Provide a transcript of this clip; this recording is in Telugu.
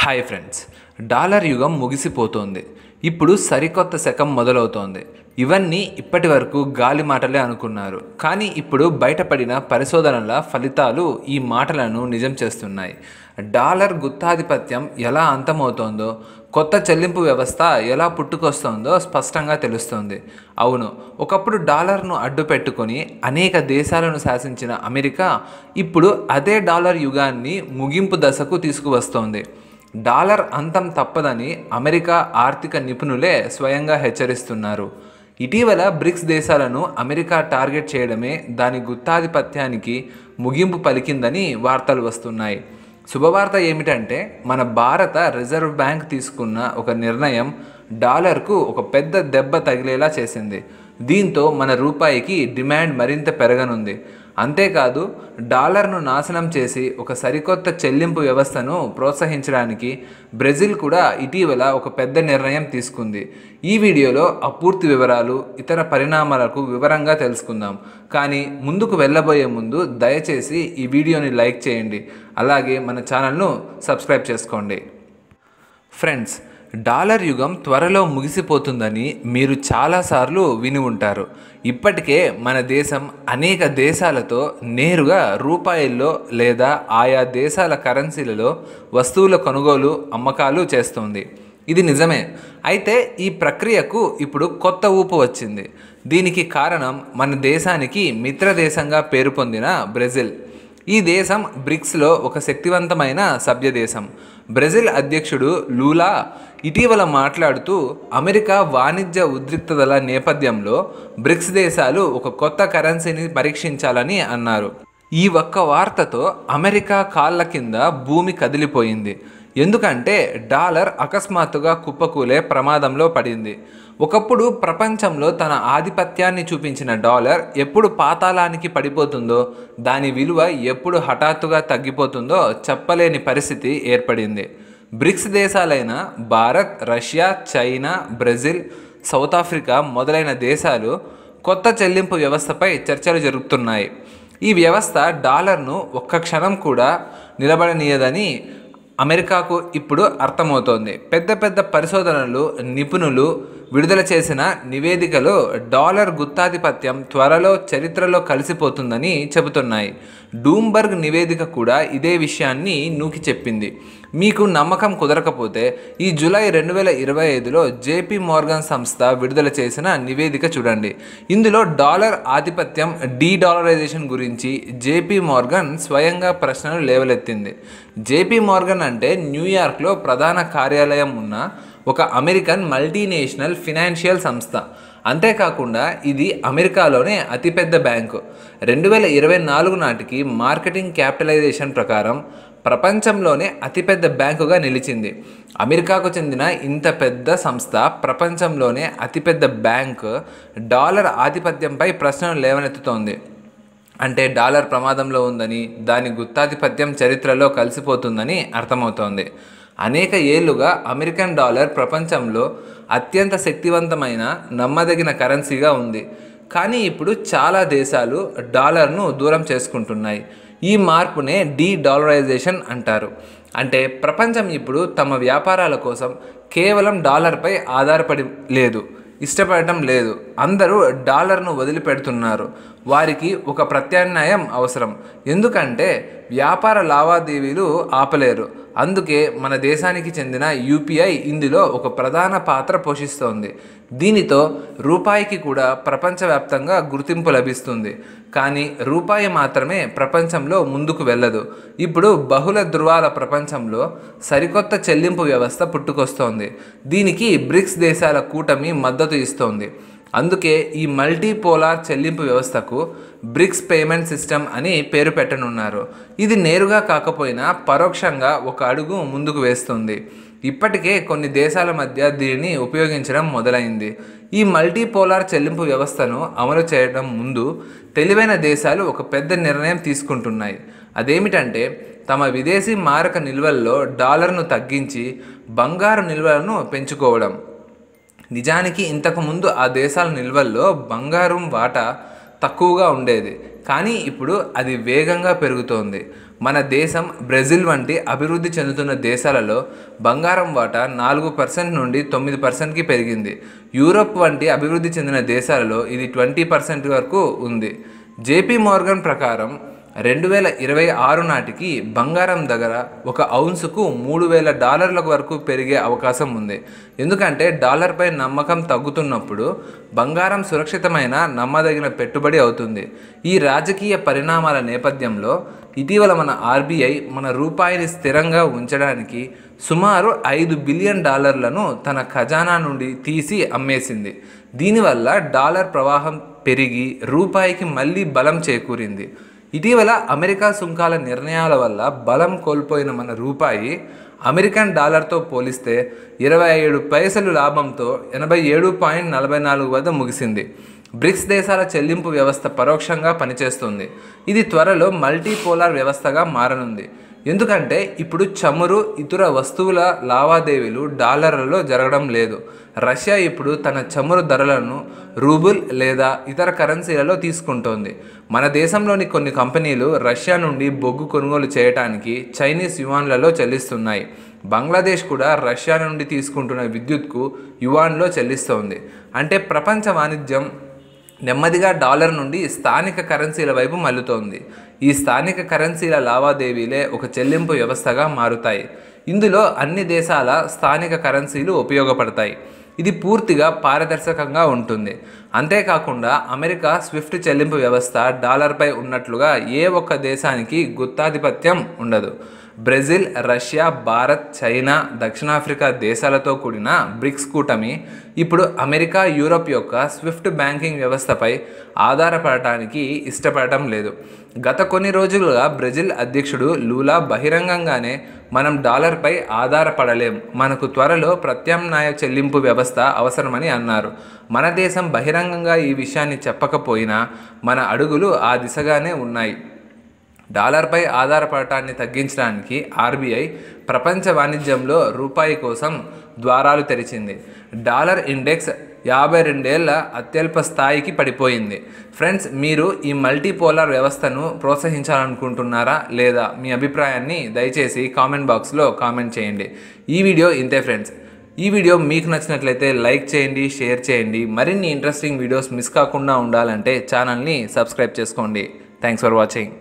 హాయ్ ఫ్రెండ్స్, డాలర్ యుగం ముగిసిపోతోంది. ఇప్పుడు సరికొత్త శకం మొదలవుతోంది. ఇవన్నీ ఇప్పటి వరకు గాలి మాటలే అనుకున్నారు. కానీ ఇప్పుడు బయటపడిన పరిశోధనల ఫలితాలు ఈ మాటలను నిజం చేస్తున్నాయి. డాలర్ గుత్తాధిపత్యం ఎలా అంతమవుతోందో, కొత్త చెల్లింపు వ్యవస్థ ఎలా పుట్టుకొస్తోందో స్పష్టంగా తెలుస్తోంది. అవును, ఒకప్పుడు డాలర్ను అడ్డు పెట్టుకొని అనేక దేశాలను శాసించిన అమెరికా ఇప్పుడు అదే డాలర్ యుగాన్ని ముగింపు దశకు తీసుకువస్తోంది. డాలర్ అంతం తప్పదని అమెరికా ఆర్థిక నిపుణులే స్వయంగా హెచ్చరిస్తున్నారు. ఇటీవల బ్రిక్స్ దేశాలను అమెరికా టార్గెట్ చేయడమే దాని గుత్తాధిపత్యానికి ముగింపు పలికిందని వార్తలు వస్తున్నాయి. శుభవార్త ఏమిటంటే, మన భారత రిజర్వ్ బ్యాంక్ తీసుకున్న ఒక నిర్ణయం డాలర్కు ఒక పెద్ద దెబ్బ తగిలేలా చేసింది. దీంతో మన రూపాయికి డిమాండ్ మరింత పెరగనుంది. అంతేకాదు, డాలర్ను నాశనం చేసి ఒక సరికొత్త చెల్లింపు వ్యవస్థను ప్రోత్సహించడానికి బ్రెజిల్ కూడా ఇటీవల ఒక పెద్ద నిర్ణయం తీసుకుంది. ఈ వీడియోలో ఆ పూర్తి వివరాలు, ఇతర పరిణామాలకు వివరంగా తెలుసుకుందాం. కానీ ముందుకు వెళ్ళబోయే ముందు దయచేసి ఈ వీడియోని లైక్ చేయండి, అలాగే మన ఛానల్ను సబ్స్క్రైబ్ చేసుకోండి. ఫ్రెండ్స్, డాలర్ యుగం త్వరలో ముగిసిపోతుందని మీరు చాలాసార్లు విని ఉంటారు. ఇప్పటికే మన దేశం అనేక దేశాలతో నేరుగా రూపాయల్లో లేదా ఆయా దేశాల కరెన్సీలలో వస్తువుల కొనుగోలు, అమ్మకాలు చేస్తోంది. ఇది నిజమే. అయితే ఈ ప్రక్రియకు ఇప్పుడు కొత్త ఊపు వచ్చింది. దీనికి కారణం మన దేశానికి మిత్ర దేశంగా పేరు పొందిన బ్రెజిల్. ఈ దేశం బ్రిక్స్లో ఒక శక్తివంతమైన సభ్య దేశం. బ్రెజిల్ అధ్యక్షుడు లూలా ఇటీవల మాట్లాడుతూ, అమెరికా వాణిజ్య ఉద్రిక్తతల నేపథ్యంలో బ్రిక్స్ దేశాలు ఒక కొత్త కరెన్సీని పరీక్షించాలని అన్నారు. ఈ ఒక్క వార్తతో అమెరికా కాళ్ళ కింద భూమి కదిలిపోయింది. ఎందుకంటే డాలర్ అకస్మాత్తుగా కుప్పకూలే ప్రమాదంలో పడింది. ఒకప్పుడు ప్రపంచంలో తన ఆధిపత్యాన్ని చూపించిన డాలర్ ఎప్పుడు పాతాళానికి పడిపోతుందో, దాని విలువ ఎప్పుడు హఠాత్తుగా తగ్గిపోతుందో చెప్పలేని పరిస్థితి ఏర్పడింది. బ్రిక్స్ దేశాలైన Bharat, Russia, China, Brazil, South Africa మొదలైన దేశాలు కొత్త చెల్లింపు వ్యవస్థపై చర్చలు జరుపుతున్నాయి. ఈ వ్యవస్థ డాలర్ను ఒక్క క్షణం కూడా నిలబడనీయదని అమెరికాకు ఇప్పుడు అర్థమవుతోంది. పెద్ద పెద్ద పరిశోధనలు, నిపుణులు విడుదల చేసిన నివేదికలో డాలర్ గుత్తాధిపత్యం త్వరలో చరిత్రలో కలిసిపోతుందని చెబుతున్నాయి. డూంబర్గ్ నివేదిక కూడా ఇదే విషయాన్ని నూకి చెప్పింది. మీకు నమ్మకం కుదరకపోతే ఈ జూలై 2025లో జేపీ మోర్గన్ సంస్థ విడుదల చేసిన నివేదిక చూడండి. ఇందులో డాలర్ ఆధిపత్యం, డీడాలరైజేషన్ గురించి జేపీ మోర్గన్ స్వయంగా ప్రశ్నలు లేవలెత్తింది. జేపీ మోర్గన్ అంటే న్యూయార్క్లో ప్రధాన కార్యాలయం ఉన్న ఒక అమెరికన్ మల్టీనేషనల్ ఫినాన్షియల్ సంస్థ. అంతేకాకుండా ఇది అమెరికాలోనే అతిపెద్ద బ్యాంకు. 2024 నాటికి మార్కెటింగ్ క్యాపిటలైజేషన్ ప్రకారం ప్రపంచంలోనే అతిపెద్ద బ్యాంకుగా నిలిచింది. అమెరికాకు చెందిన ఇంత పెద్ద సంస్థ, ప్రపంచంలోనే అతిపెద్ద బ్యాంకు డాలర్ ఆధిపత్యంపై ప్రశ్నలు లేవనెత్తుతోంది. అంటే డాలర్ ప్రమాదంలో ఉందని, దాని గుత్తాధిపత్యం చరిత్రలో కలిసిపోతుందని అర్థమవుతోంది. అనేక ఏళ్లుగా అమెరికన్ డాలర్ ప్రపంచంలో అత్యంత శక్తివంతమైన, నమ్మదగిన కరెన్సీగా ఉంది. కానీ ఇప్పుడు చాలా దేశాలు డాలర్ను దూరం చేసుకుంటున్నాయి. ఈ మార్పునే డీడాలరైజేషన్ అంటారు. అంటే ప్రపంచం ఇప్పుడు తమ వ్యాపారాల కోసం కేవలం డాలర్పై ఆధారపడి లేదు, ఇష్టపడటం లేదు. అందరూ డాలర్ను వదిలిపెడుతున్నారు. వారికి ఒక ప్రత్యామ్నాయం అవసరం. ఎందుకంటే వ్యాపార లావాదేవీలు ఆపలేరు. అందుకే మన దేశానికి చెందిన యూపీఐ ఇందులో ఒక ప్రధాన పాత్ర పోషిస్తోంది. దీనితో రూపాయికి కూడా ప్రపంచవ్యాప్తంగా గుర్తింపు లభిస్తుంది. కానీ రూపాయి మాత్రమే ప్రపంచంలో ముందుకు వెళ్ళదు. ఇప్పుడు బహుళ ధృవాల ప్రపంచంలో సరికొత్త చెల్లింపు వ్యవస్థ పుట్టుకొస్తోంది. దీనికి బ్రిక్స్ దేశాల కూటమి మద్దతు ఇస్తోంది. అందుకే ఈ మల్టీపోలార్ చెల్లింపు వ్యవస్థకు బ్రిక్స్ పేమెంట్ సిస్టమ్ అని పేరు పెట్టనున్నారు. ఇది నేరుగా కాకపోయినా పరోక్షంగా ఒక అడుగు ముందుకు వేస్తుంది. ఇప్పటికే కొన్ని దేశాల మధ్య దీనిని ఉపయోగించడం మొదలైంది. ఈ మల్టీపోలార్ చెల్లింపు వ్యవస్థను అమలు చేయడం ముందు తెలివైన దేశాలు ఒక పెద్ద నిర్ణయం తీసుకుంటున్నాయి. అదేమిటంటే, తమ విదేశీ మారక నిల్వల్లో డాలర్ను తగ్గించి బంగారు నిల్వలను పెంచుకోవడం. నిజానికి ఇంతకుముందు ఆ దేశాల నిల్వల్లో బంగారం వాటా తక్కువగా ఉండేది. కానీ ఇప్పుడు అది వేగంగా పెరుగుతోంది. మన దేశం బ్రెజిల్ వంటి అభివృద్ధి చెందుతున్న దేశాలలో బంగారం వాటా 4% నుండి 9%కి పెరిగింది. యూరోప్ వంటి అభివృద్ధి చెందిన దేశాలలో ఇది 20% వరకు ఉంది. జేపీ మోర్గన్ ప్రకారం 2026 నాటికి బంగారం దగ్గర ఒక ఔన్సుకు $3,000 వరకు పెరిగే అవకాశం ఉంది. ఎందుకంటే డాలర్పై నమ్మకం తగ్గుతున్నప్పుడు బంగారం సురక్షితమైన నమ్మదగిన పెట్టుబడి అవుతుంది. ఈ రాజకీయ పరిణామాల నేపథ్యంలో ఇటీవల మన ఆర్బీఐ మన రూపాయిని స్థిరంగా ఉంచడానికి సుమారు $5 బిలియన్ తన ఖజానా నుండి తీసి అమ్మేసింది. దీనివల్ల డాలర్ ప్రవాహం పెరిగి రూపాయికి మళ్ళీ బలం చేకూరింది. ఇటీవల అమెరికా సుంకాల నిర్ణయాల వల్ల బలం కోల్పోయిన మన రూపాయి అమెరికన్ డాలర్తో పోలిస్తే 27 పైసలు లాభంతో 87.44 వద్ద ముగిసింది. బ్రిక్స్ దేశాల చెల్లింపు వ్యవస్థ పరోక్షంగా పనిచేస్తుంది. ఇది త్వరలో మల్టీపోలార్ వ్యవస్థగా మారనుంది. ఎందుకంటే ఇప్పుడు చమురు ఇతర వస్తువుల లావాదేవీలు డాలర్లలో జరగడం లేదు. రష్యా ఇప్పుడు తన చమురు ధరలను రూబుల్ లేదా ఇతర కరెన్సీలలో తీసుకుంటోంది. మన దేశంలోని కొన్ని కంపెనీలు రష్యా నుండి బొగ్గు కొనుగోలు చేయడానికి చైనీస్ యువాన్లలో చెల్లిస్తున్నాయి. బంగ్లాదేశ్ కూడా రష్యా నుండి తీసుకుంటున్న విద్యుత్కు యువాన్లో చెల్లిస్తోంది. అంటే ప్రపంచ వాణిజ్యం నెమ్మదిగా డాలర్ నుండి స్థానిక కరెన్సీల వైపు మల్లుతోంది. ఈ స్థానిక కరెన్సీల లావాదేవీలే ఒక చెల్లింపు వ్యవస్థగా మారుతాయి. ఇందులో అన్ని దేశాల స్థానిక కరెన్సీలు ఉపయోగపడతాయి. ఇది పూర్తిగా పారదర్శకంగా ఉంటుంది. అంతేకాకుండా అమెరికా స్విఫ్ట్ చెల్లింపు వ్యవస్థ డాలర్పై ఉన్నట్లుగా ఏ ఒక్క దేశానికి గుత్తాధిపత్యం ఉండదు. బ్రెజిల్, రష్యా, భారత్, చైనా, దక్షిణాఫ్రికా దేశాలతో కూడిన బ్రిక్స్ కూటమి ఇప్పుడు అమెరికా, యూరోప్ యొక్క స్విఫ్ట్ బ్యాంకింగ్ వ్యవస్థపై ఆధారపడటానికి ఇష్టపడటం లేదు. గత కొన్ని రోజులుగా బ్రెజిల్ అధ్యక్షుడు లూలా బహిరంగంగానే మనం డాలర్పై ఆధారపడలేం, మనకు త్వరలో ప్రత్యామ్నాయ చెల్లింపు వ్యవస్థ అవసరమని అన్నారు. మన దేశం బహిరంగంగా ఈ విషయాన్ని చెప్పకపోయినా మన అడుగులు ఆ దిశగానే ఉన్నాయి. డాలర్పై ఆధారపడటాన్ని తగ్గించడానికి ఆర్బీఐ ప్రపంచ వాణిజ్యంలో రూపాయి కోసం ద్వారాలు తెరిచింది. డాలర్ ఇండెక్స్ 52 ఏళ్ల అత్యల్ప స్థాయికి పడిపోయింది. ఫ్రెండ్స్, మీరు ఈ మల్టీపోలార్ వ్యవస్థను ప్రోత్సహించాలనుకుంటున్నారా లేదా? మీ అభిప్రాయాన్ని దయచేసి కామెంట్ బాక్స్లో కామెంట్ చేయండి. ఈ వీడియో ఇంతే ఫ్రెండ్స్. ఈ వీడియో మీకు నచ్చినట్లయితే లైక్ చేయండి, షేర్ చేయండి. మరిన్ని ఇంట్రెస్టింగ్ వీడియోస్ మిస్ కాకుండా ఉండాలంటే ఛానల్ని సబ్స్క్రైబ్ చేసుకోండి. Thanks for watching.